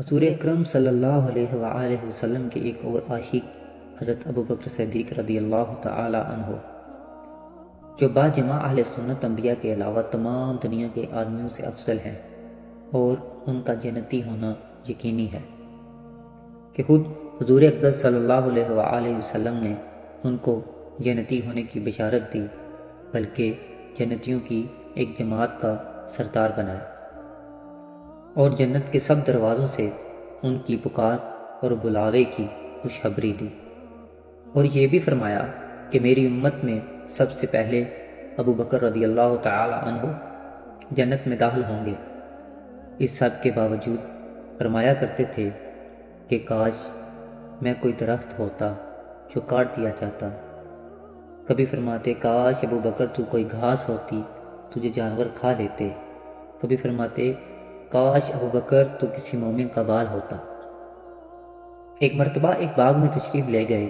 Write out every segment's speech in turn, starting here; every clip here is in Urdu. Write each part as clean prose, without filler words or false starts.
حضور اکرم صلی اللہ علیہ وآلہ وسلم کے ایک اور عاشق حضرت ابو بکر صدیق رضی اللہ تعالی عنہ، جو باجماع اہل سنت انبیاء کے علاوہ تمام دنیا کے آدمیوں سے افضل ہیں اور ان کا جنتی ہونا یقینی ہے کہ خود حضور اقدس صلی اللہ علیہ وآلہ وسلم نے ان کو جنتی ہونے کی بشارت دی، بلکہ جنتیوں کی ایک جماعت کا سردار بنایا اور جنت کے سب دروازوں سے ان کی پکار اور بلاوے کی خوشخبری دی، اور یہ بھی فرمایا کہ میری امت میں سب سے پہلے ابو بکر رضی اللہ تعالی عنہ جنت میں داخل ہوں گے۔ اس سب کے باوجود فرمایا کرتے تھے کہ کاش میں کوئی درخت ہوتا جو کاٹ دیا جاتا۔ کبھی فرماتے کاش ابو بکر تو کوئی گھاس ہوتی تجھے جانور کھا لیتے۔ کبھی فرماتے کاش ابو بکر تو کسی مومن کا بال ہوتا۔ ایک مرتبہ ایک باغ میں تشریف لے گئے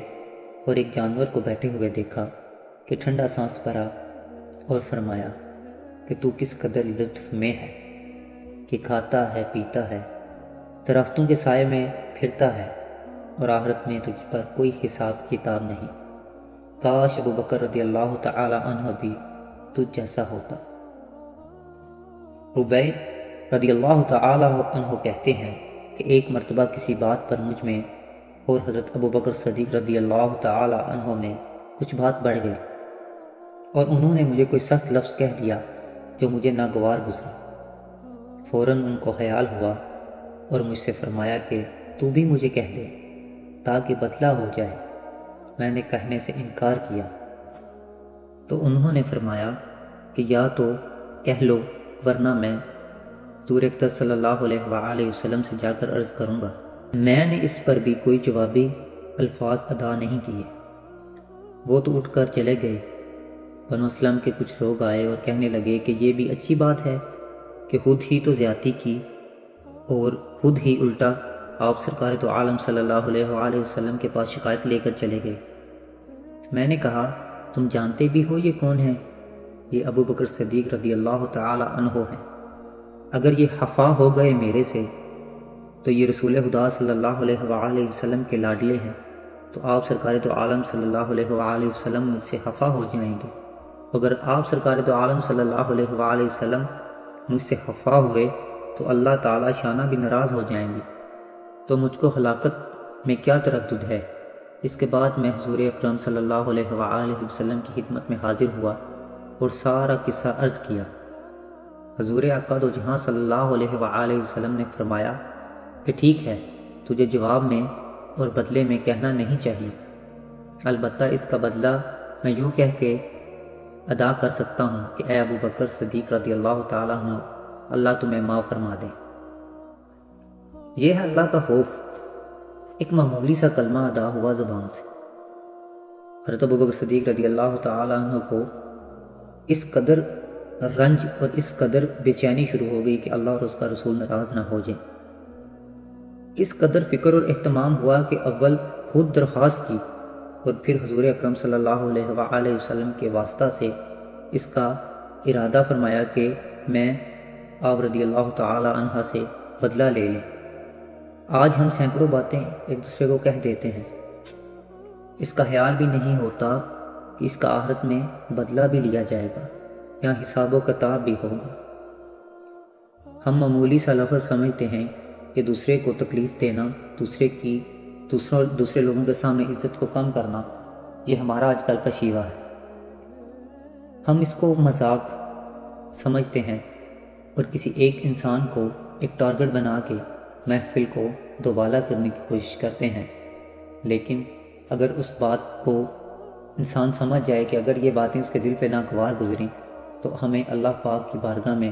اور ایک جانور کو بیٹھے ہوئے دیکھا کہ ٹھنڈا سانس بھرا اور فرمایا کہ تو کس قدر لطف میں ہے کہ کھاتا ہے، پیتا ہے، درختوں کے سائے میں پھرتا ہے، اور آخرت میں تجھ پر کوئی حساب کتاب نہیں۔ کاش ابو بکر رضی اللہ تعالی عنہ بھی تجھ جیسا ہوتا۔ ربیع رضی اللہ تعالی عنہ کہتے ہیں کہ ایک مرتبہ کسی بات پر مجھ میں اور حضرت ابو بکر صدیق رضی اللہ تعالی عنہ میں کچھ بات بڑھ گئی، اور انہوں نے مجھے کوئی سخت لفظ کہہ دیا جو مجھے ناگوار گزرا۔ فوراً ان کو خیال ہوا اور مجھ سے فرمایا کہ تو بھی مجھے کہہ دے تاکہ بدلہ ہو جائے۔ میں نے کہنے سے انکار کیا تو انہوں نے فرمایا کہ یا تو کہہ لو ورنہ میں حضور اقدس صلی اللہ علیہ وآلہ وسلم سے جا کر عرض کروں گا۔ میں نے اس پر بھی کوئی جوابی الفاظ ادا نہیں کیے۔ وہ تو اٹھ کر چلے گئے۔ بنو اسلم کے کچھ لوگ آئے اور کہنے لگے کہ یہ بھی اچھی بات ہے کہ خود ہی تو زیادتی کی اور خود ہی الٹا آپ سرکار تو عالم صلی اللہ علیہ وآلہ وسلم کے پاس شکایت لے کر چلے گئے۔ میں نے کہا تم جانتے بھی ہو یہ کون ہے؟ یہ ابو بکر صدیق رضی اللہ تعالی عنہ ہے۔ اگر یہ خفا ہو گئے میرے سے تو یہ رسول خدا صلی اللہ علیہ وآلہ وسلم کے لاڈلے ہیں، تو آپ سرکار تو عالم صلی اللہ علیہ وآلہ وسلم مجھ سے خفا ہو جائیں گے۔ اگر آپ سرکار تو عالم صلی اللہ علیہ وآلہ وسلم مجھ سے خفا ہوئے تو اللہ تعالی شانہ بھی ناراض ہو جائیں گے، تو مجھ کو ہلاکت میں کیا تردد ہے۔ اس کے بعد میں حضور اکرم صلی اللہ علیہ وآلہ وسلم کی خدمت میں حاضر ہوا اور سارا قصہ عرض کیا۔ حضور آقا دو جہاں صلی اللہ علیہ وآلہ وسلم نے فرمایا کہ ٹھیک ہے، تجھے جواب میں اور بدلے میں کہنا نہیں چاہیے، البتہ اس کا بدلہ میں یوں کہہ کے ادا کر سکتا ہوں کہ اے ابو بکر صدیق رضی اللہ تعالیٰ عنہ، اللہ تمہیں معاف فرما دے۔ یہ ہے اللہ کا خوف۔ ایک معمولی سا کلمہ ادا ہوا زبان سے۔ حضرت ابو بکر صدیق رضی اللہ تعالیٰ عنہ کو اس قدر رنج اور اس قدر بے چینی شروع ہو گئی کہ اللہ اور اس کا رسول ناراض نہ ہو جائیں۔ اس قدر فکر اور اہتمام ہوا کہ اول خود درخواست کی اور پھر حضور اکرم صلی اللہ علیہ وآلہ وسلم کے واسطہ سے اس کا ارادہ فرمایا کہ میں آپ رضی اللہ تعالی عنہ سے بدلہ لے لیں۔ آج ہم سینکڑوں باتیں ایک دوسرے کو کہہ دیتے ہیں، اس کا خیال بھی نہیں ہوتا کہ اس کا آخرت میں بدلہ بھی لیا جائے گا یا حساب و کتاب بھی ہوگا۔ ہم معمولی سا لفظ سمجھتے ہیں کہ دوسرے کو تکلیف دینا، دوسرے لوگوں کے سامنے عزت کو کم کرنا، یہ ہمارا آج کل کا شیوہ ہے۔ ہم اس کو مذاق سمجھتے ہیں اور کسی ایک انسان کو ایک ٹارگٹ بنا کے محفل کو دوبالا کرنے کی کوشش کرتے ہیں، لیکن اگر اس بات کو انسان سمجھ جائے کہ اگر یہ باتیں اس کے دل پہ ناگوار گزریں تو ہمیں اللہ پاک کی بارگاہ میں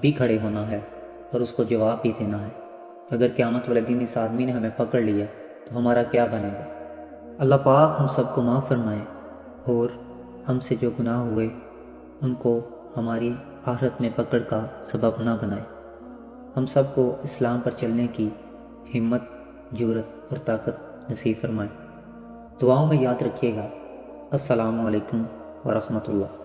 بھی کھڑے ہونا ہے اور اس کو جواب بھی دینا ہے۔ اگر قیامت والے دن اس آدمی نے ہمیں پکڑ لیا تو ہمارا کیا بنے گا؟ اللہ پاک ہم سب کو معاف فرمائے اور ہم سے جو گناہ ہوئے ان کو ہماری آخرت میں پکڑ کا سبب نہ بنائے۔ ہم سب کو اسلام پر چلنے کی ہمت، جرأت اور طاقت نصیب فرمائے۔ دعاؤں میں یاد رکھیے گا۔ السلام علیکم ورحمۃ اللہ۔